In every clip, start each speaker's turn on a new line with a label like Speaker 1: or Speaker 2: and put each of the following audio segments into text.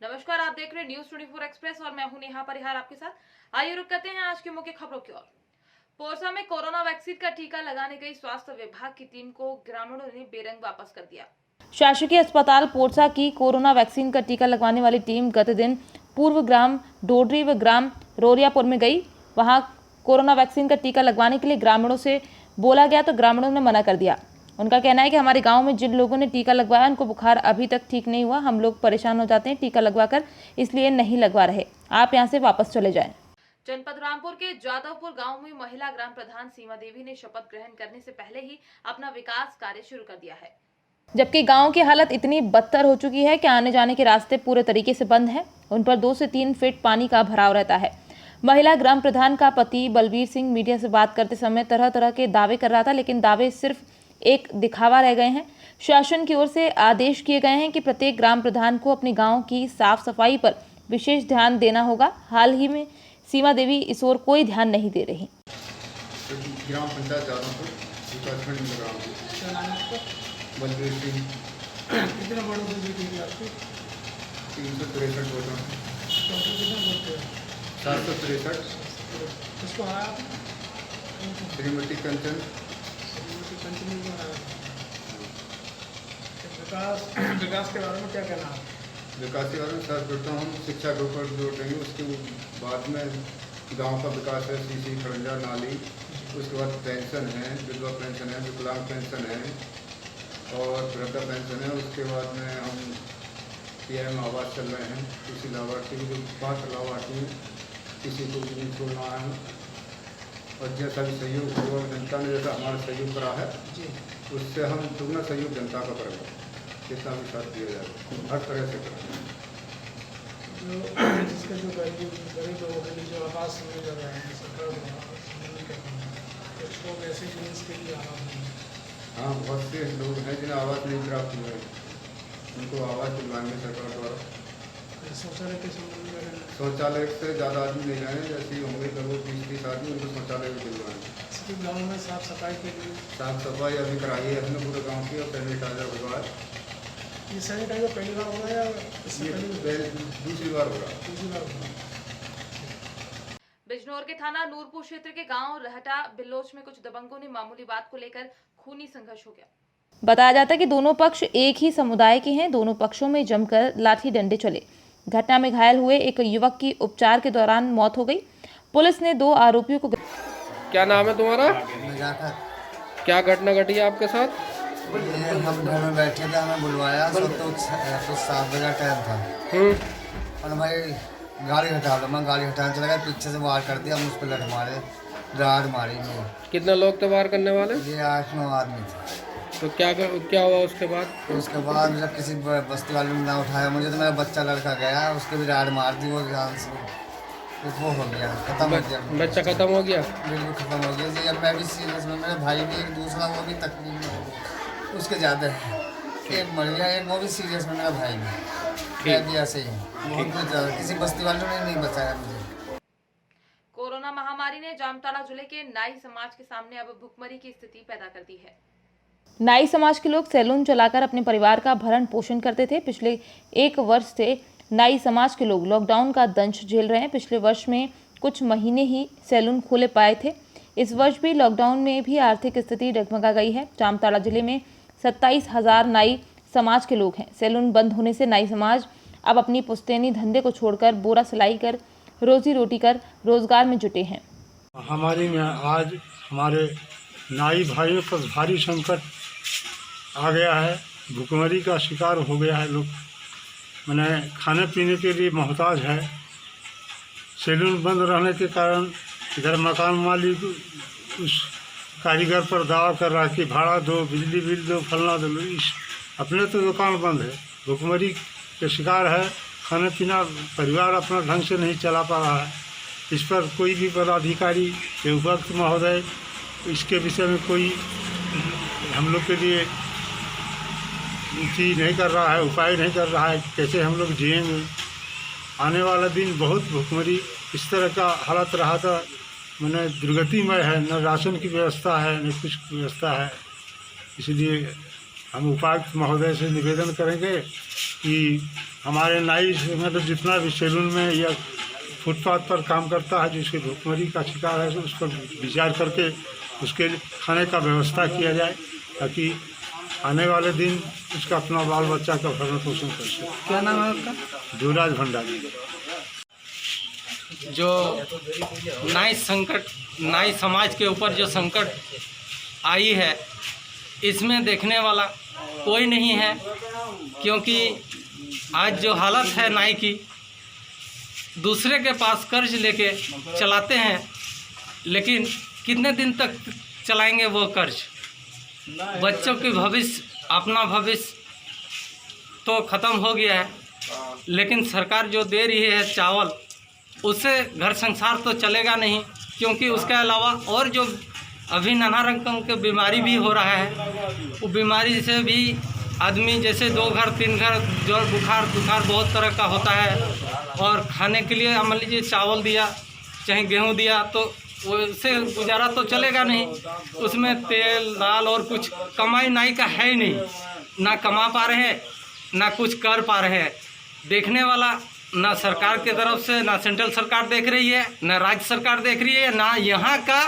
Speaker 1: नमस्कार, आप देख रहे हैं न्यूज 24 एक्सप्रेस और मैं हूं नेहा परिहार आपके साथ। आइए रुक करते हैं आज की मुख्य खबरों की ओर। पोरसा में कोरोना वैक्सीन का टीका लगाने गई स्वास्थ्य विभाग की टीम को ग्रामीणों ने बेरंग वापस कर दिया। शासकीय अस्पताल पोरसा की कोरोना वैक्सीन का टीका लगवाने वाली टीम गत दिन पूर्व ग्राम डोडरी व ग्राम रोरियापुर में गई। वहां कोरोना वैक्सीन का टीका लगवाने के लिए ग्रामीणों से बोला गया तो ग्रामीणों ने मना कर दिया। उनका कहना है कि हमारे गांव में जिन लोगों ने टीका लगवाया उनको बुखार अभी तक ठीक नहीं हुआ। हम लोग परेशान हो जाते हैं टीका लगवाकर, इसलिए नहीं लगवा रहे। आप यहां से वापस चले जाएं। जनपद रामपुर के जादवपुर गांव में महिला ग्राम प्रधान सीमा देवी ने शपथ ग्रहण करने से पहले ही अपना विकास कार्य शुरू कर दिया है, जबकि गांव की हालत इतनी बदतर हो चुकी है कि आने जाने के रास्ते पूरे तरीके से बंद हैं। उन पर 2 से 3 फीट पानी का भराव रहता है। महिला ग्राम प्रधान का पति बलबीर सिंह मीडिया से बात करते समय तरह तरह के दावे कर रहा था, लेकिन दावे सिर्फ एक दिखावा रह गए हैं। शासन की ओर से आदेश किए गए हैं कि प्रत्येक ग्राम प्रधान को अपने गांव की साफ सफाई पर विशेष ध्यान देना होगा। हाल ही में सीमा देवी इस ओर कोई ध्यान नहीं दे रही।
Speaker 2: ग्राम पंचायत जादवपुर विकासखंड में बलबीर सिंह
Speaker 3: कितना बड़ा दूध आपको
Speaker 2: 363 वोटों 763।
Speaker 3: किसको हराया
Speaker 2: श्रीमती कंचन
Speaker 3: कंटिन्यू को हराया। विकास के बारे में क्या कहना है?
Speaker 2: विकास के बारे में सर्वप्रथम हम शिक्षा के ऊपर जोर देंगे। उसके बाद में गांव का विकास है, सीसी खड़ंजा नाली, उसके बाद पेंशन है, विधवा पेंशन है, विकलांग पेंशन है और वृद्धा पेंशन है। उसके बाद में हम PM आवास चल रहे हैं। किसी लाभार्थी जो पात्र लाभार्थी हैं किसी को भी नहीं छोड़ना है और जैसा भी सहयोग होगा जनता ने जैसा हमारा सहयोग करा है उससे हम दुगना सहयोग जनता का करेंगे। जितना भी साथ दिया जाए हर तरह से करेंगे।
Speaker 3: जिसका जो गरीब लोगों के लिए जो आवास मिल रहा है सरकार कुछ लोग ऐसे जिन्स के लिए
Speaker 2: हाँ, बहुत से लोग हैं जिन्हें आवास नहीं प्राप्त हुए, उनको आवास दिलवाएंगे सरकार द्वारा।
Speaker 3: शौचालय के संबंध में
Speaker 2: शौचालय से ज़्यादा आदमी नहीं रहे, जैसे होंगे लगभग 20-30 आदमी, उनको शौचालय भी दिलवाएंगे।
Speaker 3: सिर्फ गाँव में साफ सफाई के लिए
Speaker 2: साफ सफाई अभी कराई है हमने पूरे गाँव की और सैनिटाइजर हुआ है।
Speaker 3: ये सैनिटाइजर पहली बार हो रहा है या इससे पहले
Speaker 2: दूसरी बार हो रहा है?
Speaker 3: दूसरी बार हो रहा है।
Speaker 1: बिजनौर के थाना नूरपुर क्षेत्र के गांव रहटा बिल्लोच में कुछ दबंगों ने मामूली बात को लेकर खूनी संघर्ष हो गया। बताया जाता है कि दोनों पक्ष एक ही समुदाय के हैं। दोनों पक्षों में जमकर लाठी डंडे चले। घटना में घायल हुए एक युवक की उपचार के दौरान मौत हो गई। पुलिस ने 2 आरोपियों को।
Speaker 4: क्या नाम है तुम्हारा? क्या घटना घटी है आपके साथ?
Speaker 5: हम घर में बैठे थे, हमें बुलवाया तो 7 बजे टाइम था और भाई गाड़ी हटा लो। मैं गाड़ी हटाने चला गया, पीछे से वार कर दिया, हम उस पर लठ मारे, राड मारी मुझे।
Speaker 4: कितने लोग थे वार करने वाले?
Speaker 5: ये 8-9 आदमी थे।
Speaker 4: तो क्या हुआ उसके बाद?
Speaker 5: उसके बाद जब किसी बस्ती वाले ने ना उठाया मुझे तो मेरा बच्चा लड़का गया, उसके भी राड मार दी वो जान से। तो वो हो गया, खत्म हो गया।
Speaker 4: बच्चा खत्म हो गया?
Speaker 5: बिल्कुल खत्म हो गया जी। अब मैं भी सीरियस में, मेरा भाई भी एक दूसरा वो भी तकलीफ में हो गया, उसके ज़्यादा है। एक मर गया, एक वो भी सीरियस में, मेरा भाई भी। मैं भी ऐसे ही बहुत कुछ ज़्यादा, किसी बस्ती वालों ने नहीं बचाया मुझे।
Speaker 1: कोरोना महामारी ने जामताड़ा जिले के नाई समाज के सामने अब भुखमरी की स्थिति पैदा कर दी है। नाई समाज के लोग सैलून चलाकर अपने परिवार का भरण पोषण करते थे। पिछले 1 वर्ष से नाई समाज के लोग लॉकडाउन का दंश झेल रहे हैं। पिछले वर्ष में कुछ महीने ही सैलून खोले पाए थे। इस वर्ष भी लॉकडाउन में भी आर्थिक स्थिति डगमगा गई है। जामताड़ा जिले में 27,000 नाई समाज के लोग हैं। सैलून बंद होने से नाई समाज अब अपनी पुश्तैनी धंधे को छोड़कर बोरा सिलाई कर रोजी रोटी कर रोजगार में जुटे हैं।
Speaker 3: हमारे में आज हमारे नाई भाइयों पर भारी संकट आ गया है। भुखमरी का शिकार हो गया है लोग, मैंने खाने पीने के लिए मोहताज है। सैलून बंद रहने के कारण इधर मकान मालिक उस कारीगर पर दावा कर रहा है कि भाड़ा दो, बिजली बिल दो, फलना दो। अपने तो दुकान बंद है, भुखमरी के शिकार है। खाना पीना परिवार अपना ढंग से नहीं चला पा रहा है। इस पर कोई भी पदाधिकारी या उपायुक्त महोदय इसके विषय में कोई हम लोग के लिए चीज़ नहीं कर रहा है, उपाय नहीं कर रहा है। कैसे हम लोग जिएंगे? आने वाला दिन बहुत भुखमरी इस तरह का हालत रहा था, मैंने दुर्गतिमय है। न राशन की व्यवस्था है, न कुछ व्यवस्था है। इसलिए हम उपायुक्त महोदय से निवेदन करेंगे कि हमारे नाई मतलब जितना भी सैलून में या फुटपाथ पर काम करता है जिसकी भुखमरी का शिकार है उस पर विचार करके उसके खाने का व्यवस्था किया जाए ताकि आने वाले दिन उसका अपना बाल बच्चा का भरण पोषण कर सके।
Speaker 6: क्या नाम है आपका?
Speaker 3: जुराज भंडारी।
Speaker 6: जो नाई समाज के ऊपर जो संकट आई है इसमें देखने वाला कोई नहीं है, क्योंकि आज जो हालत है नाई की, दूसरे के पास कर्ज लेके चलाते हैं, लेकिन कितने दिन तक चलाएंगे वो कर्ज। बच्चों की भविष्य, अपना भविष्य तो ख़त्म हो गया है, लेकिन सरकार जो दे रही है चावल, उससे घर संसार तो चलेगा नहीं, क्योंकि उसके अलावा और जो अभी नाना रकम के बीमारी भी हो रहा है, वो बीमारी से भी आदमी जैसे 2 घर 3 घर ज्वर बुखार बहुत तरह का होता है, और खाने के लिए मान लीजिए चावल दिया चाहे गेहूं दिया तो उससे गुजारा तो चलेगा नहीं, उसमें तेल दाल और कुछ कमाई नाई का है ही नहीं, ना कमा पा रहे हैं ना कुछ कर पा रहे हैं। देखने वाला ना सरकार की तरफ से, ना सेंट्रल सरकार देख रही है, ना राज्य सरकार देख रही है, ना यहाँ का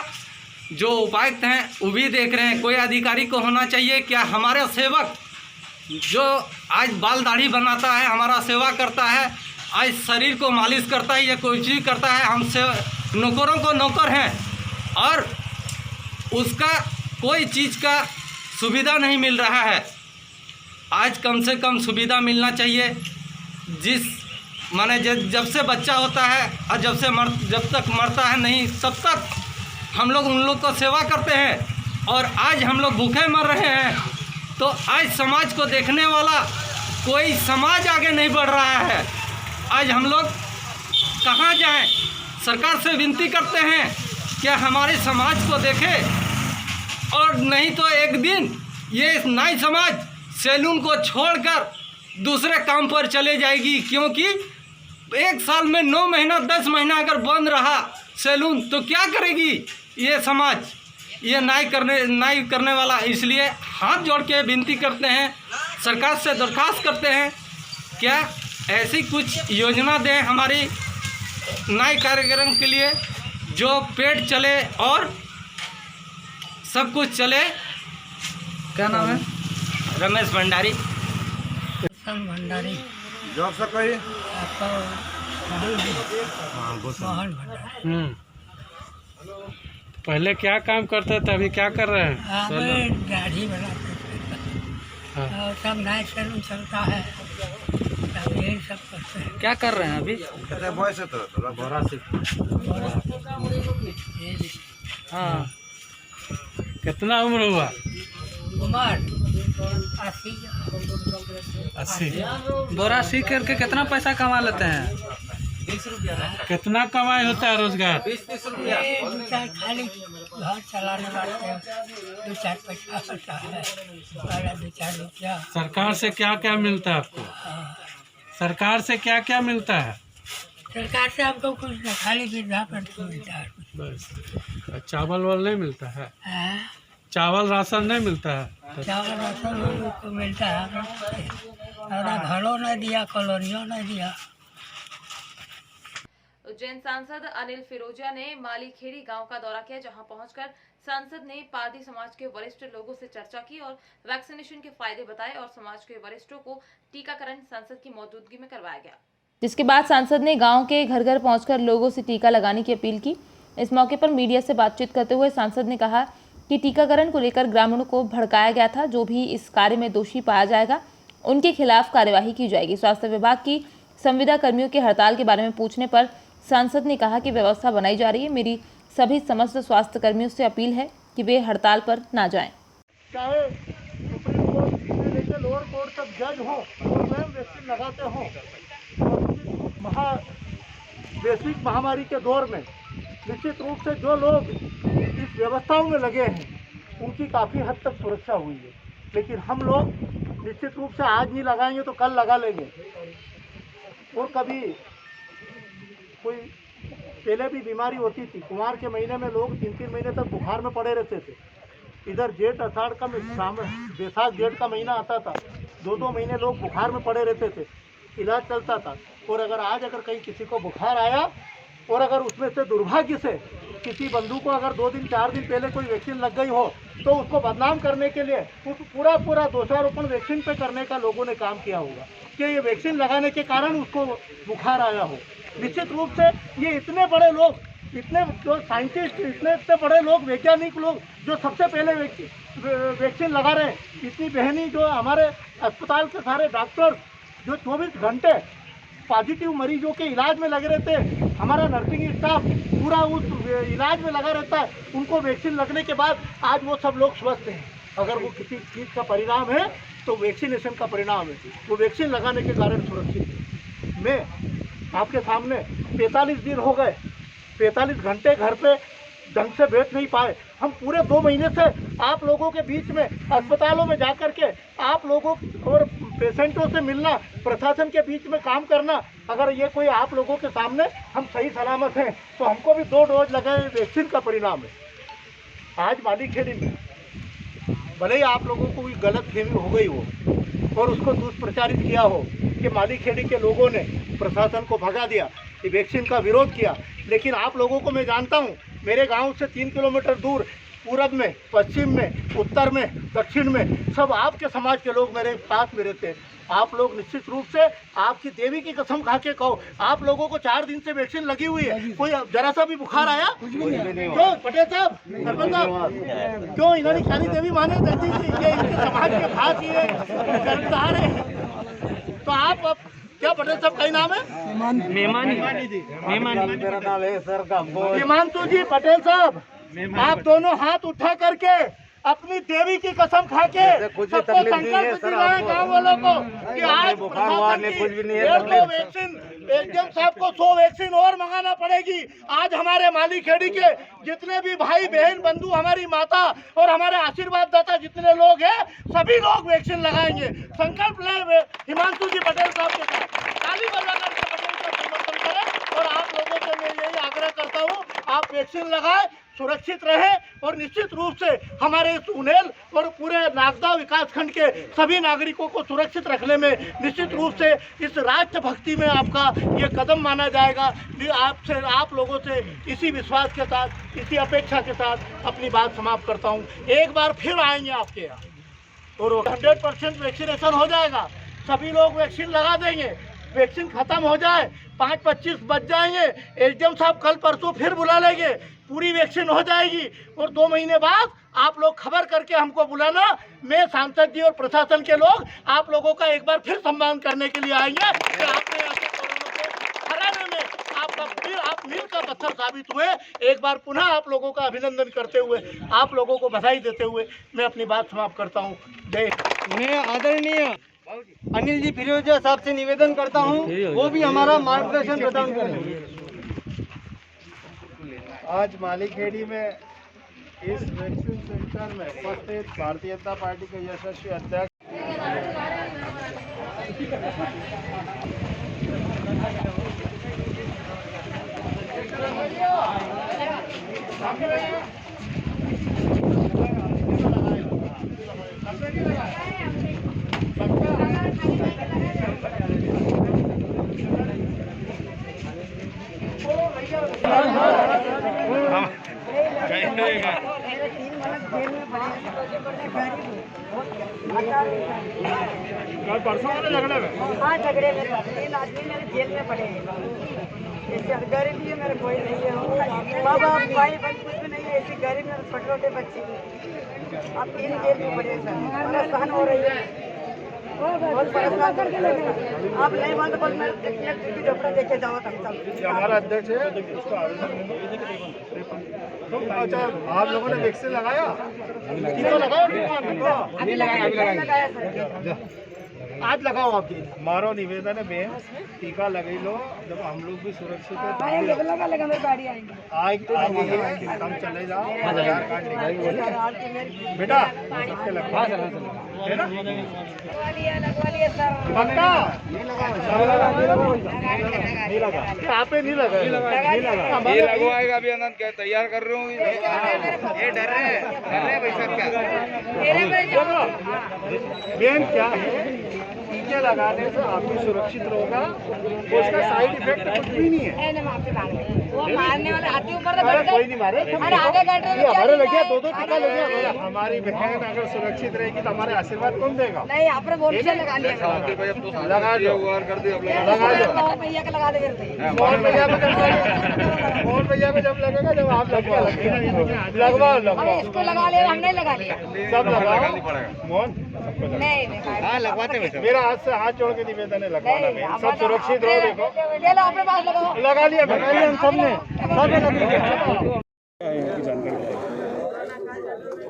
Speaker 6: जो उपायुक्त हैं वो भी देख रहे हैं। कोई अधिकारी को होना चाहिए क्या हमारे सेवक जो आज बाल दाढ़ी बनाता है, हमारा सेवा करता है, आज शरीर को मालिश करता है या कोई चीज़ करता है, हम से नौकरों को नौकर हैं और उसका कोई चीज़ का सुविधा नहीं मिल रहा है। आज कम से कम सुविधा मिलना चाहिए। जिस माने जब से बच्चा होता है और जब तक मरता है नहीं, तब तक हम लोग उन लोग को सेवा करते हैं, और आज हम लोग भूखे मर रहे हैं। तो आज समाज को देखने वाला कोई समाज आगे नहीं बढ़ रहा है। आज हम लोग कहाँ जाएं? सरकार से विनती करते हैं कि हमारे समाज को देखे, और नहीं तो एक दिन ये नाई समाज सैलून को छोड़कर दूसरे काम पर चले जाएगी, क्योंकि 1 साल में 9 महीना 10 महीना अगर बंद रहा सैलून तो क्या करेगी ये समाज, ये नाई करने वाला। इसलिए हाथ जोड़ के विनती करते हैं, सरकार से दरख्वास्त करते हैं क्या ऐसी कुछ योजना दें हमारी नाई कार्यक्रम के लिए, जो पेट चले और सब कुछ चले। क्या नाम है? रमेश भंडारी।
Speaker 7: भंडारी
Speaker 3: जॉब सर कहिए।
Speaker 7: आपका मोहन भंडारी।
Speaker 4: पहले क्या काम करते थे, अभी क्या कर रहे हैं?
Speaker 7: आप दाढ़ी बनाते थे और सब नाइट सैलून चलता है, सब यही सब करते हैं।
Speaker 6: क्या कर रहे हैं अभी?
Speaker 4: हाँ, कितना उम्र हुआ?
Speaker 7: उमर
Speaker 4: 80।
Speaker 6: बोरा सीख करके कितना पैसा कमा लेते हैं?
Speaker 7: 20 रुपया।
Speaker 4: कितना कमाई होता है रोजगार?
Speaker 7: 20-30 रुपया। 2-4 खाली घर चलाने वाले 2-4 पैसा होता है, 2-4 रुपया।
Speaker 4: सरकार से क्या क्या मिलता है आपको? सरकार से क्या क्या मिलता है?
Speaker 7: सरकार से हमको कुछ नहीं, खाली वृद्धा पेंशन मिलता है।
Speaker 4: बस। चावल वाल नहीं मिलता है?
Speaker 7: हाँ,
Speaker 4: चावल राशन नहीं मिलता है?
Speaker 7: चावल राशन को मिलता है, और घरों नहीं दिया, कॉलोनियों नहीं दिया।
Speaker 1: उज्जैन सांसद अनिल फिरोजिया ने मालीखेड़ी गांव का दौरा किया, जहां पहुंचकर सांसद ने पारधी समाज के वरिष्ठ लोगों से चर्चा की और वैक्सीनेशन के फायदे बताए, और समाज के वरिष्ठों को टीकाकरण सांसद की मौजूदगी में करवाया गया। जिसके बाद सांसद ने गांव के घर घर पहुंचकर लोगों से टीका लगाने की अपील की। इस मौके पर मीडिया से बातचीत करते हुए सांसद ने कहा कि टीकाकरण को लेकर ग्रामीणों को भड़काया गया था, जो भी इस कार्य में दोषी पाया जाएगा उनके खिलाफ कार्यवाही की जाएगी। स्वास्थ्य विभाग की संविदा कर्मियों की हड़ताल के बारे में पूछने पर सांसद ने कहा कि व्यवस्था बनाई जा रही है, मेरी सभी समस्त स्वास्थ्य कर्मियों से अपील है कि वे हड़ताल पर ना जाएं।
Speaker 3: चाहे सुप्रीम कोर्ट से लेकर लोअर कोर्ट तक जज हो और स्वयं वैक्सीन लगाते हों, वैश्विक महामारी के दौर में निश्चित रूप से जो लोग इस व्यवस्थाओं में लगे हैं उनकी काफ़ी हद तक सुरक्षा हुई है। लेकिन हम लोग निश्चित रूप से आज नहीं लगाएंगे तो कल लगा लेंगे। और कभी कोई पहले भी बीमारी होती थी, कुमार के महीने में लोग 3-3 महीने तक बुखार में पड़े रहते थे,
Speaker 8: इधर जेठ आषाढ़ का बैसाख जेठ का महीना आता था, 2-2 महीने लोग बुखार में पड़े रहते थे, इलाज चलता था। और अगर कहीं किसी को बुखार आया और अगर उसमें से दुर्भाग्य से किसी बंधु को अगर 2 दिन 4 दिन पहले कोई वैक्सीन लग गई हो तो उसको बदनाम करने के लिए पूरा दोषारोपण वैक्सीन पे करने का लोगों ने काम किया होगा कि ये वैक्सीन लगाने के कारण उसको बुखार आया हो। निश्चित रूप से ये इतने बड़े लोग, इतने जो साइंटिस्ट, इतने बड़े लोग, वैज्ञानिक लोग जो सबसे पहले वैक्सीन लगा रहे हैं, इतनी बहनी जो हमारे अस्पताल के सारे डॉक्टर जो 24 घंटे पॉजिटिव मरीजों के इलाज में लगे रहते हैं, हमारा नर्सिंग स्टाफ पूरा उस इलाज में लगा रहता है, उनको वैक्सीन लगने के बाद आज वो सब लोग स्वस्थ हैं। अगर वो किसी चीज़ का परिणाम है तो वैक्सीनेशन का परिणाम है, वो वैक्सीन लगाने के कारण सुरक्षित है। मैं आपके सामने 45 दिन हो गए, 45 घंटे घर पे ढंग से बैठ नहीं पाए। हम पूरे 2 महीने से आप लोगों के बीच में अस्पतालों में जा कर के आप लोगों और पेशेंटों से मिलना, प्रशासन के बीच में काम करना, अगर ये कोई आप लोगों के सामने हम सही सलामत हैं तो हमको भी 2 डोज लगाए वैक्सीन का परिणाम है। आज मालीखेड़ी में भले ही आप लोगों को कोई गलतफहमी हो गई हो और उसको दुष्प्रचारित किया हो कि मालीखेड़ी के लोगों ने प्रशासन को भगा दिया, ये वैक्सीन का विरोध किया, लेकिन आप लोगों को मैं जानता हूँ, मेरे गांव से 3 किलोमीटर दूर पूरब में, पश्चिम में, उत्तर में, दक्षिण में सब आपके समाज के लोग मेरे पास में रहते हैं। आप लोग निश्चित रूप से आपकी देवी की कसम खा के कहो, आप लोगों को 4 दिन से वैक्सीन लगी हुई है, कोई जरा सा भी बुखार आया? क्यों पटेल साहब, सरपंच साहब, क्यों इन्होंने ख्याली देवी माने देती थी? ये इनके समाज के खास ये कर्मदार है। तो आप क्या पटेल साहब का ही नाम है?
Speaker 3: मेरा नाम है सर का
Speaker 8: हिमांशु जी पटेल साहब, आप दोनों हाथ उठा करके अपनी देवी की कसम खा के सबको संकल्प दिलाएं गाँव वालों को कि आज प्रशासन की 150 वैक्सीन, एसडीएम साहब को 100 वैक्सीन और मंगाना पड़ेगी। आज हमारे मालीखेड़ी के जितने भी भाई बहन बंधु, हमारी माता और हमारे आशीर्वाद दाता जितने लोग हैं, सभी लोग वैक्सीन लगाएंगे। संकल्प लें हिमांशु जी पटेल साहब के साथ, ताली बजाकर पटेल का समर्थन करें। और आप लोगों से मैं यही आग्रह करता हूँ, आप वैक्सीन लगाएं, सुरक्षित रहे और निश्चित रूप से हमारे इस उनेल और पूरे नागदा विकासखंड के सभी नागरिकों को सुरक्षित रखने में निश्चित रूप से इस राष्ट्रभक्ति में आपका ये कदम माना जाएगा। आपसे, आप लोगों से इसी विश्वास के साथ, इसी अपेक्षा के साथ अपनी बात समाप्त करता हूँ। एक बार फिर आएंगे आपके यहाँ और 100% वैक्सीनेशन हो जाएगा, सभी लोग वैक्सीन लगा देंगे। वैक्सीन खत्म हो जाए, 5:25 बज जाएंगे, एसडीएम साहब कल परसों फिर बुला लेंगे, पूरी वैक्सीन हो जाएगी और 2 महीने बाद आप लोग खबर करके हमको बुलाना। मैं, सांसद जी और प्रशासन के लोग आप लोगों का एक बार फिर सम्मान करने के लिए आएंगे कि आपने ऐसे कोरोना को हराने में आपका फिर आप मील का पत्थर साबित हुए। एक बार पुनः आप लोगों का अभिनंदन करते हुए, आप लोगों को बधाई देते हुए मैं अपनी बात समाप्त करता हूँ। जय।
Speaker 9: मैं आदरणीय अनिल जी फिरोजिया साहब से निवेदन करता हूं, वो भी हमारा मार्गदर्शन प्रदान करें।
Speaker 8: आज मालीखेड़ी में इस वैक्सीन सेंटर में उपस्थित भारतीय जनता पार्टी के यशस्वी अध्यक्ष परसों वाले झगड़े में,
Speaker 7: हाँ झगड़े में 3 आदमी मेरे जेल में पड़े हैं। ऐसे गरीबी है, मेरे कोई नहीं है, माँ बाप भाई बहन कुछ भी नहीं है, ऐसी गरीब मेरे छोटे छोटे बच्चे अब 3 जेल में पड़े हैं सर, परेशान हो रही है, बहुत परेशान करके लगे। आप नहीं मान तो मैं झोपड़ा देखे जाओ तब तक।
Speaker 8: हमारा अध्यक्ष है अच्छा, आप लोगों ने वैक्सीन लगाया?
Speaker 7: अभी लगाया सर,
Speaker 8: आज लगाओ। आप मारो निवेदन है बेन, टीका लगा लो, जब हम लोग भी सुरक्षित है
Speaker 7: लगा मेरी गाड़ी आएंगी,
Speaker 8: आगे हम चले जाओ, आधार कार्ड निकाल बेटा सबके लगवा है ना,
Speaker 7: लगवा लिया सर,
Speaker 8: पक्का नहीं लगा, यहाँ पे नहीं लगा, नहीं लगा।
Speaker 10: ये लगवाएगा अभी अनंत क्या तैयार कर रहे हूँ, ये डर रहे हैं भाई साहब क्या
Speaker 8: मेन क्या है, टीके लगाने से आप भी सुरक्षित रहोगा, उसका साइड इफेक्ट कुछ भी नहीं है।
Speaker 7: वो मारने वाले हाथी ऊपर
Speaker 8: अरे कोई नहीं मारे,
Speaker 7: अरे आधे घंटे में
Speaker 8: हमारे लगे 2-2 टीका लगे हमारे। हमारी बहन अगर सुरक्षित रहेगी तो हमारे आशीर्वाद कौन देगा?
Speaker 7: नहीं आपने वोट से लगा लिया,
Speaker 8: लगा दो,
Speaker 10: कर दो
Speaker 8: लगा दो।
Speaker 7: मोहन भैया का लगा दे करते
Speaker 8: मोहन भैया को जब लगेगा जब आप लगवाओ
Speaker 7: इसको लगा लिया, हमने लगा लिया,
Speaker 8: सब लगाओ मोहन,
Speaker 7: नहीं
Speaker 8: लगवाते मेरा हाथ से हाथ जोड़ के निवेदन है, लगवाना नहीं, सब सुरक्षित रहो। देखो
Speaker 7: ले लो अपने पास लगाओ,
Speaker 8: लगा लिया हम सबने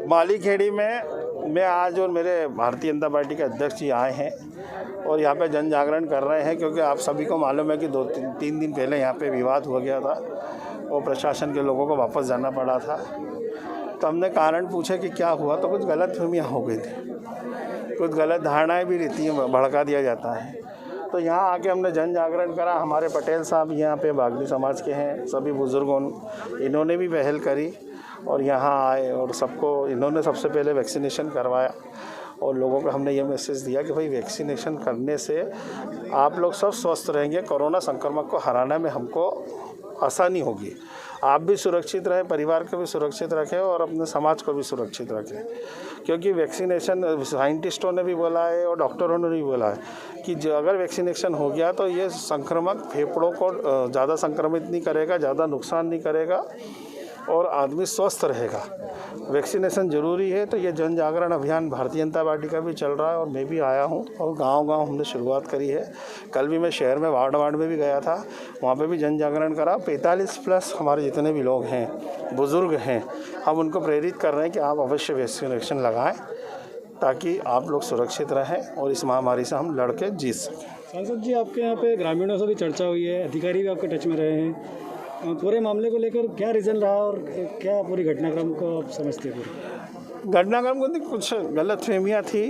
Speaker 11: मालीखेड़ी में मैं आज और मेरे भारतीय जनता पार्टी के अध्यक्ष जी आए हैं और यहाँ पे जन जागरण कर रहे हैं, क्योंकि आप सभी को मालूम है कि 2-3 दिन पहले यहाँ पे विवाद हो गया था और प्रशासन के लोगों को वापस जाना पड़ा था। तो हमने कारण पूछे कि क्या हुआ, तो कुछ गलतफहमियाँ हो गई थी, कुछ गलत धारणाएं भी रहती हैं, भड़का दिया जाता है। तो यहाँ आके हमने जन जागरण करा। हमारे पटेल साहब यहाँ पे बागली समाज के हैं, सभी बुज़ुर्गों इन्होंने भी पहल करी और यहाँ आए और सबको इन्होंने सबसे पहले वैक्सीनेशन करवाया और लोगों को हमने ये मैसेज दिया कि भाई वैक्सीनेशन करने से आप लोग सब स्वस्थ रहेंगे, कोरोना संक्रमण को हराने में हमको आसानी होगी। आप भी सुरक्षित रहें, परिवार को भी सुरक्षित रखें और अपने समाज को भी सुरक्षित रखें, क्योंकि वैक्सीनेशन साइंटिस्टों ने भी बोला है और डॉक्टरों ने भी बोला है कि जो अगर वैक्सीनेशन हो गया तो ये संक्रमण फेफड़ों को ज़्यादा संक्रमित नहीं करेगा, ज़्यादा नुकसान नहीं करेगा और आदमी स्वस्थ रहेगा। वैक्सीनेशन ज़रूरी है। तो ये जन जागरण अभियान भारतीय जनता पार्टी का भी चल रहा है और मैं भी आया हूँ और गांव-गांव हमने शुरुआत करी है। कल भी मैं शहर में वार्ड में भी गया था, वहाँ पे भी जन जागरण करा। 45+ हमारे जितने भी लोग हैं, बुज़ुर्ग हैं, हम उनको प्रेरित कर रहे हैं कि आप अवश्य वैक्सीनेशन लगाएँ ताकि आप लोग सुरक्षित रहें और इस महामारी से हम लड़ के जीत सकें।
Speaker 12: सांसद जी, आपके यहाँ पे ग्रामीणों से भी चर्चा हुई है, अधिकारी भी आपके टच में रहे हैं, पूरे मामले को लेकर क्या रीज़न रहा और क्या पूरी घटनाक्रम को आप समझते हैं?
Speaker 11: घटनाक्रम को कुछ गलत फहमियाँ थी,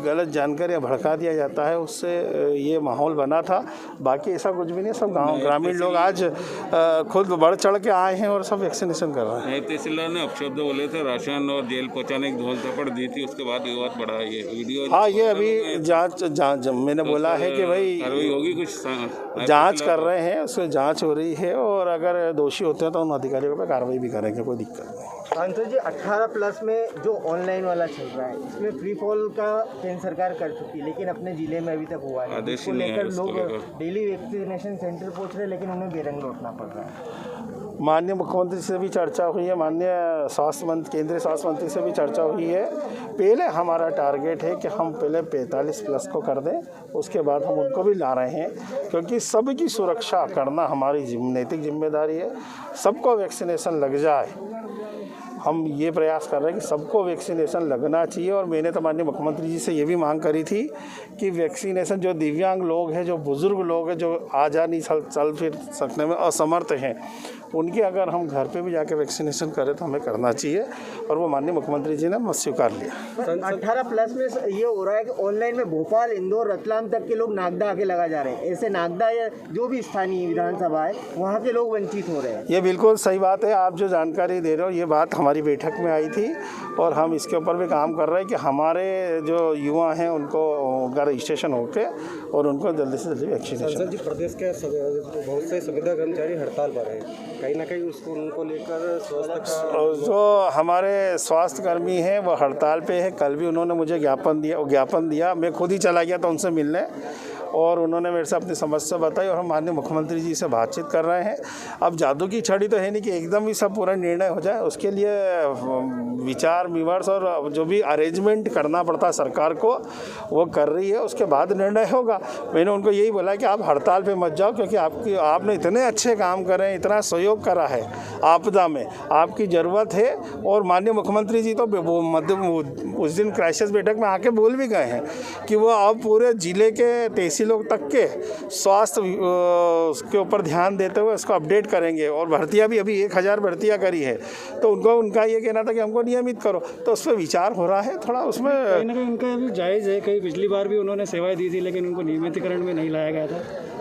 Speaker 11: गलत जानकारियाँ भड़का दिया जाता है, उससे ये माहौल बना था। बाकी ऐसा कुछ भी नहीं, सब ग्रामीण लोग आज खुद बढ़ चढ़ के आए हैं और सब वैक्सीनेशन कर रहे हैं।
Speaker 10: तहसीलदार ने अपशब्द बोले थे, राशन और जेल पहुँचाने की धोल थप्पड़ दी थी, उसके बाद विवाद बढ़ा। ये वीडियो
Speaker 11: हाँ, ये अभी जांच मैंने बोला है कि भाई
Speaker 10: कार्रवाई होगी, कुछ
Speaker 11: जांच कर रहे हैं, उसमें जांच हो रही है और अगर दोषी होते हैं तो उन अधिकारियों पर कार्रवाई भी करेंगे, कोई दिक्कत नहीं।
Speaker 9: सांसद जी, 18+ में जो ऑनलाइन वाला चल रहा है, इसमें फ्री फॉल का केंद्र सरकार कर चुकी है, लेकिन अपने जिले में अभी तक हुआ है।
Speaker 10: आदेश
Speaker 9: इसको
Speaker 10: नहीं है,
Speaker 9: लेकर
Speaker 10: इसको
Speaker 9: लोग
Speaker 10: लेकर
Speaker 9: डेली वैक्सीनेशन सेंटर पहुंच रहे हैं, लेकिन उन्हें बेरंग लौटना पड़ रहा है।
Speaker 11: माननीय मुख्यमंत्री से भी चर्चा हुई है, माननीय केंद्रीय स्वास्थ्य मंत्री से भी चर्चा हुई है। पहले हमारा टारगेट है कि हम पहले 45+ को कर दें, उसके बाद हम उनको भी ला रहे हैं, क्योंकि सबकी सुरक्षा करना हमारी नैतिक जिम्मेदारी है। सबको वैक्सीनेशन लग जाए, हम ये प्रयास कर रहे हैं कि सबको वैक्सीनेशन लगना चाहिए। और मैंने तो माननीय मुख्यमंत्री जी से ये भी मांग करी थी कि वैक्सीनेशन जो दिव्यांग लोग हैं, जो बुज़ुर्ग लोग हैं, जो आ जा नहीं चल फिर सकने में असमर्थ हैं, उनके अगर हम घर पे भी जाके वैक्सीनेशन करें तो हमें करना चाहिए और वो माननीय मुख्यमंत्री जी ने स्वीकार लिया।
Speaker 9: 18+ में ये हो रहा है कि ऑनलाइन में भोपाल, इंदौर, रतलाम तक के लोग नागदा आके लगा जा रहे हैं। ऐसे नागदा या जो भी स्थानीय विधानसभा है, वहाँ के लोग वंचित हो रहे हैं।
Speaker 11: ये बिल्कुल सही बात है, आप जो जानकारी दे रहे हो, ये बात हमारी बैठक में आई थी और हम इसके ऊपर भी काम कर रहे हैं कि हमारे जो युवा हैं उनको उनका रजिस्ट्रेशन होके और उनको जल्दी से जल्दी वैक्सीनेशन।
Speaker 12: जी, प्रदेश के बहुत से संविदा कर्मचारी हड़ताल पर हैं, कहीं ना कहीं उसको उनको लेकर स्वास्थ्य का
Speaker 11: जो हमारे स्वास्थ्य कर्मी हैं वो हड़ताल पे है। कल भी उन्होंने मुझे ज्ञापन दिया, मैं खुद ही चला गया था उनसे मिलने और उन्होंने मेरे से अपनी समस्या बताई और हम माननीय मुख्यमंत्री जी से बातचीत कर रहे हैं। अब जादू की छड़ी तो है नहीं कि एकदम ही सब पूरा निर्णय हो जाए, उसके लिए विचार विमर्श और जो भी अरेंजमेंट करना पड़ता है सरकार को वो कर रही है, उसके बाद निर्णय होगा। मैंने उनको यही बोला कि आप हड़ताल पे मत जाओ, क्योंकि आपने इतने अच्छे काम करे, इतना सहयोग करा है आपदा में, आपकी ज़रूरत है। और माननीय मुख्यमंत्री जी तो उस दिन क्राइसिस बैठक में आके बोल भी गए हैं कि वो अब पूरे ज़िले के आदिवासी लोग तक के स्वास्थ्य के ऊपर ध्यान देते हुए उसको अपडेट करेंगे। और भर्तियां भी अभी 1000 भर्तियां करी है, तो उनका ये कहना था कि हमको नियमित करो, तो उस पर विचार हो रहा है थोड़ा। उसमें
Speaker 12: कहीं ना कहीं उनका भी जायज़ है, कहीं पिछली बार भी उन्होंने सेवाएं दी थी लेकिन उनको नियमितीकरण में नहीं लाया गया था,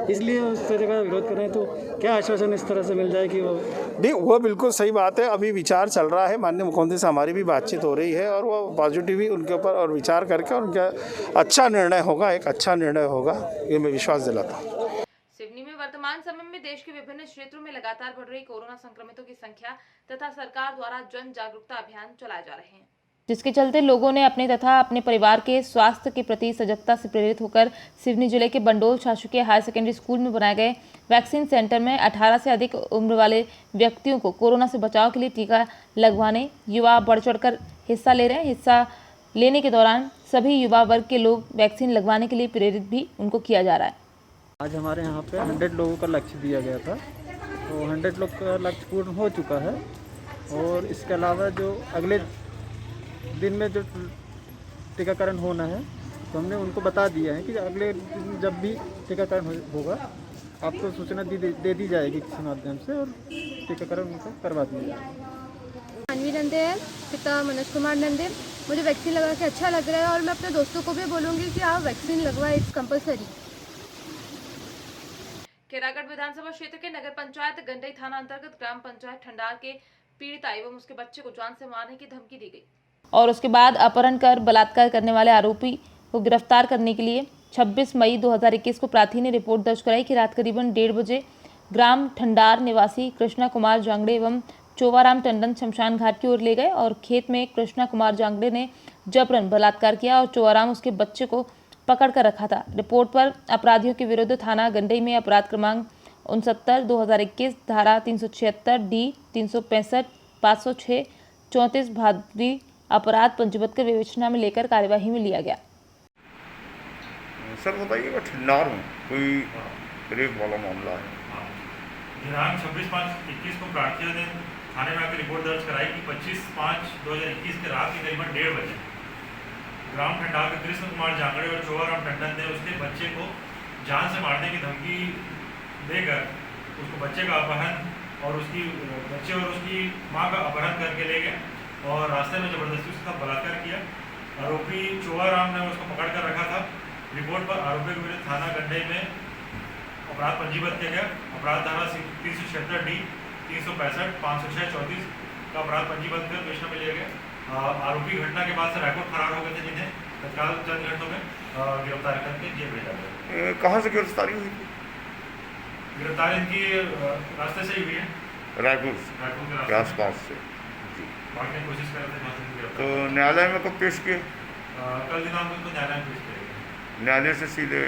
Speaker 12: इसलिए उस तरह का विरोध कर रहे हैं। तो क्या आश्वासन इस तरह से मिल जाए कि
Speaker 11: वो बिल्कुल सही बात है। अभी विचार चल रहा है, माननीय मुख्यमंत्री से हमारी भी बातचीत हो रही है और वो पॉजिटिव ही उनके ऊपर और विचार करके और उनका अच्छा निर्णय होगा, एक अच्छा निर्णय होगा, ये मैं विश्वास दिलाता हूँ।
Speaker 1: सिवनी में वर्तमान समय में देश के विभिन्न क्षेत्रों में लगातार बढ़ रही कोरोना संक्रमितों की संख्या तथा सरकार द्वारा जन जागरूकता अभियान चलाए जा रहे हैं, जिसके चलते लोगों ने अपने तथा अपने परिवार के स्वास्थ्य के प्रति सजगता से प्रेरित होकर सिवनी जिले के बंडोल शासकीय हायर सेकेंडरी स्कूल में बनाए गए वैक्सीन सेंटर में 18 से अधिक उम्र वाले व्यक्तियों को कोरोना से बचाव के लिए टीका लगवाने युवा बढ़ चढ़कर हिस्सा ले रहे हैं। हिस्सा लेने के दौरान सभी युवा वर्ग के लोग वैक्सीन लगवाने के लिए प्रेरित भी उनको किया जा रहा है।
Speaker 12: आज हमारे यहाँ पे 100 लोगों का लक्ष्य दिया गया था, तो 100 लोग का लक्ष्य पूर्ण हो चुका है। और इसके अलावा जो अगले दिन में जो टीकाकरण होना है, तो हमने उनको बता दिया है कि अगले दिन जब भी टीकाकरण होगा आपको सूचना दे दी जाएगी किसी माध्यम से, और टीकाकरण उनको करवा दिया जाएगा।
Speaker 13: मानवी नंदे है, पिता मनोज कुमार नंदे। मुझे वैक्सीन लगा के अच्छा लग रहा है और मैं अपने दोस्तों को भी बोलूँगी कि आप वैक्सीन लगवाएं, इट्स कंपलसरी।
Speaker 1: केरागढ़ विधानसभा क्षेत्र के नगर पंचायत गंडई थाना अंतर्गत ग्राम पंचायत ठंडार के पीड़िता एवं उसके बच्चे को जान से मारने की धमकी दी गई और उसके बाद अपहरण कर बलात्कार करने वाले आरोपी को गिरफ्तार करने के लिए 26 मई 2021 को प्रार्थी ने रिपोर्ट दर्ज कराई कि रात करीबन 1:30 बजे ग्राम ठंडार निवासी कृष्णा कुमार जांगड़े एवं चोवाराम टंडन शमशान घाट की ओर ले गए और खेत में कृष्णा कुमार जांगड़े ने जबरन बलात्कार किया और चोवाराम उसके बच्चे को पकड़ कर रखा था। रिपोर्ट पर अपराधियों के विरुद्ध थाना गंडई में अपराध क्रमांक 69/2021 धारा 376 D 365 506 34 भादवी अपराध पंजीबद्ध कर विवेचना में लेकर कार्यवाही में लिया गया।
Speaker 14: सर बताइए, ठंडार में कोई रेप वाला मामला है।
Speaker 15: दिनांक 26/5/21 को प्रार्थियों ने थाने में आकर रिपोर्ट दर्ज कराई कि 25/5/2021 के रात के करीबन 1:30 बजे ग्राम ठंडार के कृष्ण कुमार जांगड़े और चोवाराम टंडन ने उसके बच्चे को जान से मारने की धमकी देकर उसको बच्चे का अपहरण और उसकी बच्चे और उसकी मां का अपहरण करके ले गए और रास्ते में जबरदस्ती उसके साथ बलात्कार किया। आरोपी चोवाराम ने उसको पकड़ कर रखा था। रिपोर्ट पर आरोपी के विरुद्ध थाना गंडई में अपराध पंजीबद्ध किया गया। अपराध धारा 376 D 365 506 34 का अपराध पंजीबद्ध कर विवेचना में लिया गया। आरोपी घटना के बाद से रायपुर फरार हो गए थे, जिन्हें तत्काल चंद घंटों में गिरफ्तार करके जेल भेजा गया।
Speaker 14: कहाँ से गिरफ्तारी हुई थी?
Speaker 15: गिरफ्तारी इनकी रास्ते से ही हुई है,
Speaker 14: रायपुर के आसपास से।
Speaker 15: भागने की कोशिश कर रहे थे।
Speaker 14: तो न्यायालय में कब पेश किए?
Speaker 15: कल दिनांक उनको न्यायालय में पेश करेंगे।
Speaker 14: न्यायालय से सीधे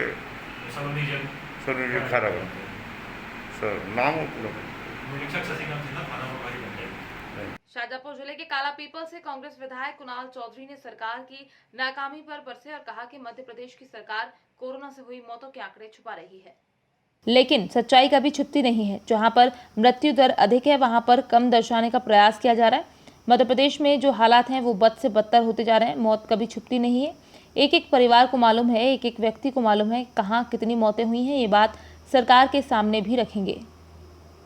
Speaker 15: सलोनी जेल
Speaker 14: खराब। सर नाम
Speaker 15: निरीक्षक शशिकांत सिन्हा, थाना प्रभारी गंडई।
Speaker 1: शाजापुर जिले के काला पीपल से कांग्रेस विधायक कुणाल चौधरी ने सरकार की नाकामी पर बरसे और कहा कि मध्य प्रदेश की सरकार कोरोना से हुई मौतों के आंकड़े छुपा रही है, लेकिन सच्चाई कभी छुपती नहीं है। जहां पर मृत्यु दर अधिक है वहां पर कम दर्शाने का प्रयास किया जा रहा है। मध्य प्रदेश में जो हालात हैं वो बद से बदतर होते जा रहे हैं। मौत कभी छुपती नहीं है। एक एक परिवार को मालूम है, एक एक व्यक्ति को मालूम है कहाँ कितनी मौतें हुई हैं। ये बात सरकार के सामने भी रखेंगे।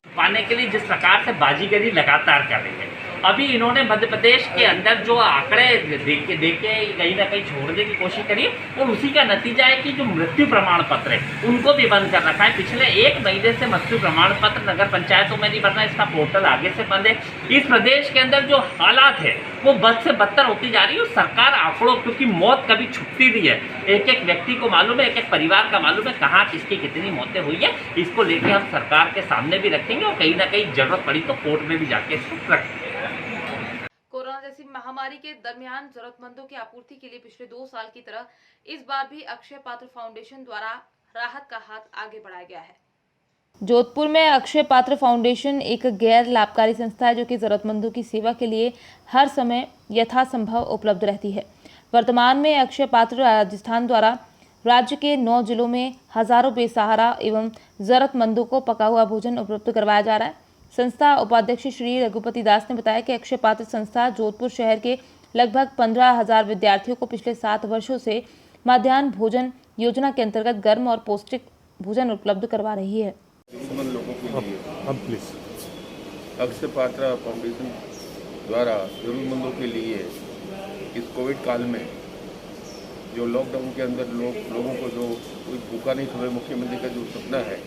Speaker 16: पाने के लिए जिस प्रकार से बाजीगरी लगातार कर रही है, अभी इन्होंने मध्य प्रदेश के अंदर जो आंकड़े देके कहीं ना कहीं छोड़ने की कोशिश करी और उसी का नतीजा है कि जो मृत्यु प्रमाण पत्र है उनको भी बंद कर रखा है। पिछले 1 महीने से मृत्यु प्रमाण पत्र नगर पंचायतों में नहीं बनना, इसका पोर्टल आगे से बंद है। इस प्रदेश के अंदर जो हालात है वो बद से बदतर होती जा रही है। सरकार आंकड़ों, क्योंकि मौत कभी छुपती नहीं है, एक एक व्यक्ति को मालूम है, एक एक परिवार का मालूम है कहाँ किसकी कितनी मौतें हुई है। इसको लेके हम सरकार के सामने भी रखेंगे और कहीं ना कहीं जरूरत पड़ी तो कोर्ट में भी जाके इसको रखेंगे।
Speaker 1: कोरोना जैसी महामारी के दरमियान जरूरतमंदों की आपूर्ति के लिए पिछले 2 साल की तरह इस बार भी अक्षय पात्र फाउंडेशन द्वारा राहत का हाथ आगे बढ़ाया गया है। जोधपुर में अक्षय पात्र फाउंडेशन एक गैर लाभकारी संस्था है जो कि जरूरतमंदों की सेवा के लिए हर समय यथासंभव उपलब्ध रहती है। वर्तमान में अक्षय पात्र राजस्थान द्वारा राज्य के 9 जिलों में हजारों बेसहारा एवं जरूरतमंदों को पका हुआ भोजन उपलब्ध करवाया जा रहा है। संस्था उपाध्यक्ष श्री रघुपति दास ने बताया कि अक्षय पात्र संस्था जोधपुर शहर के लगभग 15,000 विद्यार्थियों को पिछले 7 वर्षों से मध्याह्न भोजन योजना के अंतर्गत गर्म और पौष्टिक भोजन उपलब्ध करवा रही है।
Speaker 17: लोगों के लिए अक्षय पात्रा फाउंडेशन द्वारा जरूरतमंदों के लिए इस कोविड काल में जो लॉकडाउन के अंदर लोगों को जो कोई भूखा नहीं सोए मुख्यमंत्री का जो सपना है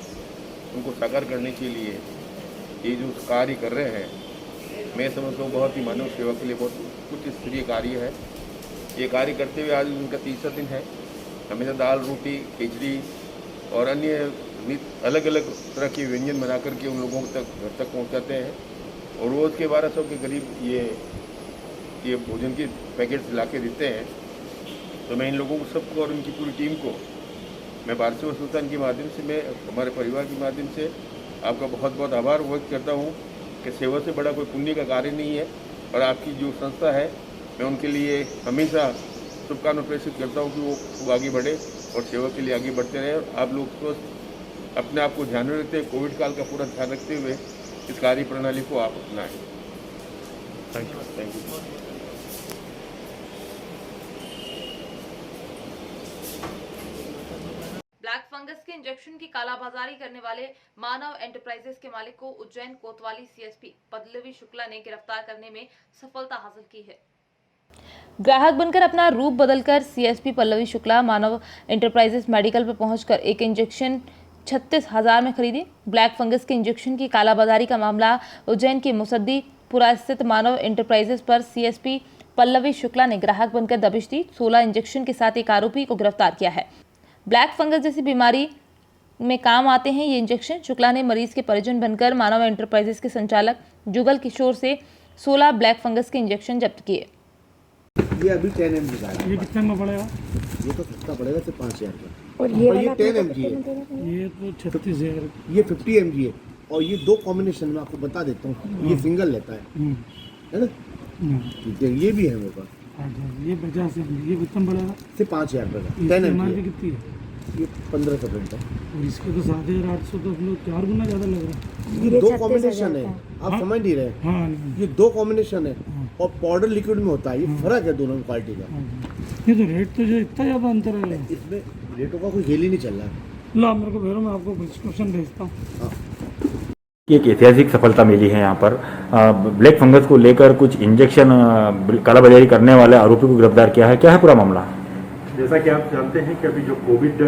Speaker 17: उनको साकार करने के लिए ये जो कार्य कर रहे हैं, मैं समझता हूँ बहुत ही मानव सेवा के लिए बहुत उच्च स्तरीय कार्य है। ये कार्य करते हुए आज उनका तीसरा दिन है। हमेशा दाल रोटी खिचड़ी और अन्य अलग अलग तरह के व्यंजन बना करके उन लोगों तक घर तक पहुँचाते हैं और रोज़ के 1200 के करीब ये भोजन के पैकेट्स ला के देते हैं। तो मैं इन लोगों को सबको और उनकी पूरी टीम को मैं भारत सेवा सुल्तान के माध्यम से, मैं हमारे परिवार के माध्यम से आपका बहुत बहुत आभार व्यक्त करता हूँ कि सेवा से बड़ा कोई पुण्य का कार्य नहीं है। और आपकी जो संस्था है मैं उनके लिए हमेशा शुभकामना प्रेषित करता हूँ कि वो आगे बढ़े और सेवा के लिए आगे बढ़ते रहे। और आप लोग तो अपने आप को ध्यान में रखते हुए कोविड काल का पूरा ध्यान रखते हुए इस कार्य प्रणाली को आप अपनाएं। Thank you.
Speaker 1: ब्लैक फंगस के इंजेक्शन की कालाबाजारी करने वाले मानव एंटरप्राइजेस के मालिक को उज्जैन कोतवाली सीएसपी पल्लवी शुक्ला ने गिरफ्तार करने में सफलता हासिल की है। ग्राहक बनकर अपना रूप बदलकर सीएसपी पल्लवी शुक्ला मानव एंटरप्राइजेस मेडिकल पर पहुंचकर एक इंजेक्शन 36,000 में खरीदी। ब्लैक फंगस के इंजेक्शन की कालाबाजारी का मामला उज्जैन की मुसद्दीपुरा स्थित मानव एंटरप्राइजेस पर सीएसपी पल्लवी शुक्ला ने ग्राहक बनकर दबिश दी। 16 इंजेक्शन के साथ एक आरोपी को गिरफ्तार किया है। ब्लैक फंगस जैसी बीमारी में काम आते हैं ये इंजेक्शन। शुक्ला ने मरीज के परिजन बनकर मानव एंटरप्राइजेस के संचालक जुगल किशोर से 16 ब्लैक फंगस के इंजेक्शन जब्त किए।
Speaker 8: ये अभी 10 mg का है। ये कितने में पड़ेगा? ये तो सस्ता पड़ेगा सिर्फ 5,000 का। और ये 10 mg है। ये तो 36,000। ये 50 mg है और ये दो कॉम्बिनेशन में आपको बता देता हूँ। ये सिंगल लेता है ना? ये भी है मेरे पास। ये 50 mg। ये कितना पड़ेगा? सिर्फ 5,000 का। 10 mg कितनी है? ये 1500 का। और इसके तो 7,800 तो लोग 4 गुना ज़्यादा लग रहा है। ये दो कॉम्बिनेशन है, आप समझ नहीं रहे। हाँ, ये दो कॉम्बिनेशन है और पाउडर लिक्विड में होता है। ये फर्क है दोनों क्वालिटी का। ये तो रेट तो जो इतना ज़्यादा अंतर है, इसमें रेटों का कोई खेल ही नहीं चल रहा है। ला मेरे को भेजो, मैं आपको प्रिस्क्रिप्शन भेजता हूँ।
Speaker 18: एक ऐतिहासिक सफलता मिली है यहाँ पर। ब्लैक फंगस को लेकर कुछ इंजेक्शन कालाबाजारी करने वाले आरोपी को गिरफ्तार किया है। क्या है पूरा मामला?
Speaker 19: जैसा कि आप जानते हैं कि अभी जो कोविड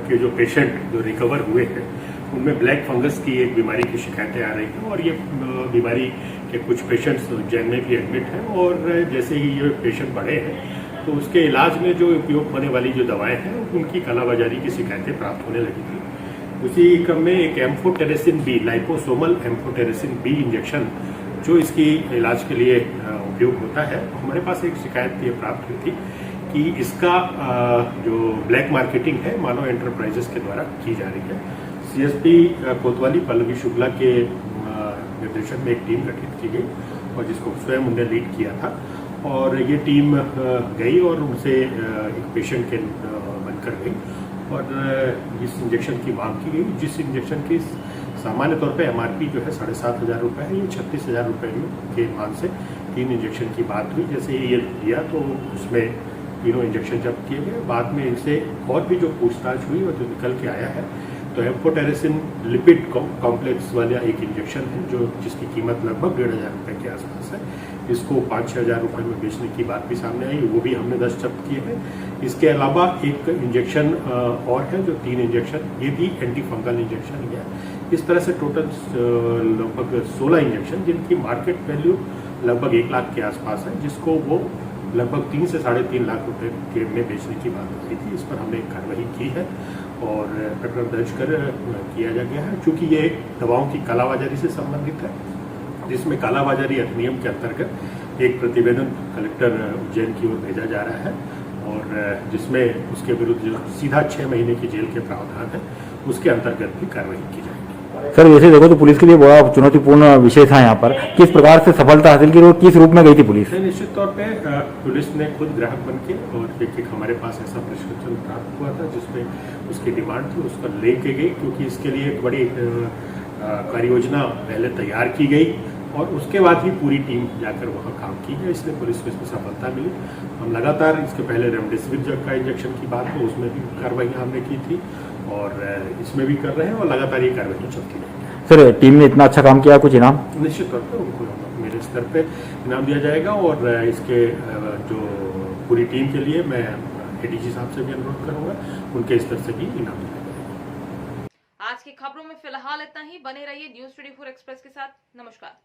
Speaker 19: के जो पेशेंट जो रिकवर हुए हैं उनमें ब्लैक फंगस की एक बीमारी की शिकायतें आ रही हैं और ये बीमारी के कुछ पेशेंट्स उज्जैन में भी एडमिट हैं। और जैसे ही ये पेशेंट बढ़े हैं तो उसके इलाज में जो उपयोग होने वाली जो दवाएं हैं उनकी कालाबाजारी की शिकायतें प्राप्त होने लगी थी। उसी क्रम में एक amphotericin B, liposomal amphotericin B injection जो इसकी इलाज के लिए उपयोग होता है, हमारे पास एक शिकायत ये प्राप्त हुई थी कि इसका जो ब्लैक मार्केटिंग है मानव एंटरप्राइजेस के द्वारा की जा रही है। सीएसपी कोतवाली पल्लवी शुक्ला के निर्देशन में एक टीम गठित की गई और जिसको स्वयं उन्होंने लीड किया था। और ये टीम गई और उनसे एक पेशेंट के बनकर गई और इस इंजेक्शन की मांग की गई, जिस इंजेक्शन की सामान्य तौर पे एमआरपी जो है 7,500 रुपये है। ये 36,000 रुपये के मान से 3 इंजेक्शन की बात हुई। जैसे ये लिया तो उसमें तीनों इंजेक्शन जब्त किए गए। बाद में इनसे और भी जो पूछताछ हुई और जो निकल के आया है तो एम्फोटेरेसिन लिपिड कॉम्प्लेक्स वाला एक इंजेक्शन है जो जिसकी कीमत लगभग 1,500 रुपये के आसपास है। इसको 5-6 हज़ार रुपये में बेचने की बात भी सामने आई, वो भी हमने 10 जब्त किए हैं। इसके अलावा एक इंजेक्शन और है जो 3 इंजेक्शन, ये भी एंटी फंगल इंजेक्शन है। इस तरह से टोटल लगभग 16 इंजेक्शन जिनकी मार्केट वैल्यू लगभग 1 लाख के आसपास है, जिसको वो लगभग 3 से 3.5 लाख रुपए के में बेचने की बात आई थी। इस पर हमने एक कार्रवाई की है और प्रकरण दर्ज कर किया जा गया है। चूँकि ये दवाओं की कालाबाजारी से संबंधित है, जिसमें कालाबाजारी अधिनियम के अंतर्गत एक प्रतिवेदन कलेक्टर उज्जैन की ओर भेजा जा रहा है और जिसमें उसके विरुद्ध जो सीधा 6 महीने की जेल के प्रावधान है उसके अंतर्गत भी कार्रवाई की जाएगी।
Speaker 18: सर वैसे देखो तो पुलिस के लिए बड़ा चुनौतीपूर्ण विषय था यहाँ पर, किस प्रकार से सफलता हासिल की और किस रूप में गई थी पुलिस?
Speaker 19: निश्चित तौर पे पुलिस ने खुद ग्राहक बन के और एक हमारे पास ऐसा प्रिस्क्रिप्शन प्राप्त हुआ था जिसमें उसकी डिमांड थी, उसका लेके गई, क्योंकि इसके लिए एक बड़ी कार्य योजना पहले तैयार की गई और उसके बाद ही पूरी टीम जाकर वहाँ काम की है। इसलिए पुलिस को इसमें सफलता मिली। हम लगातार इसके पहले रेमडेसिविर का इंजेक्शन की बात हो, उसमें भी कार्रवाई हमने की थी और इसमें भी कर रहे हैं और लगातार ये कार्रवाई चलती रहेगी।
Speaker 18: सर टीम ने इतना अच्छा काम किया, कुछ इनाम?
Speaker 19: निश्चित तौर पर उनको मेरे स्तर पे इनाम दिया जाएगा और इसके जो पूरी टीम के लिए मैं एडीजी साहब से भी अनुरोध करूँगा, उनके स्तर से भी इनाम दिया जाएगा।
Speaker 1: आज की खबरों में फिलहाल इतना ही। बने रहिए न्यूज़ 24 एक्सप्रेस के साथ। नमस्कार।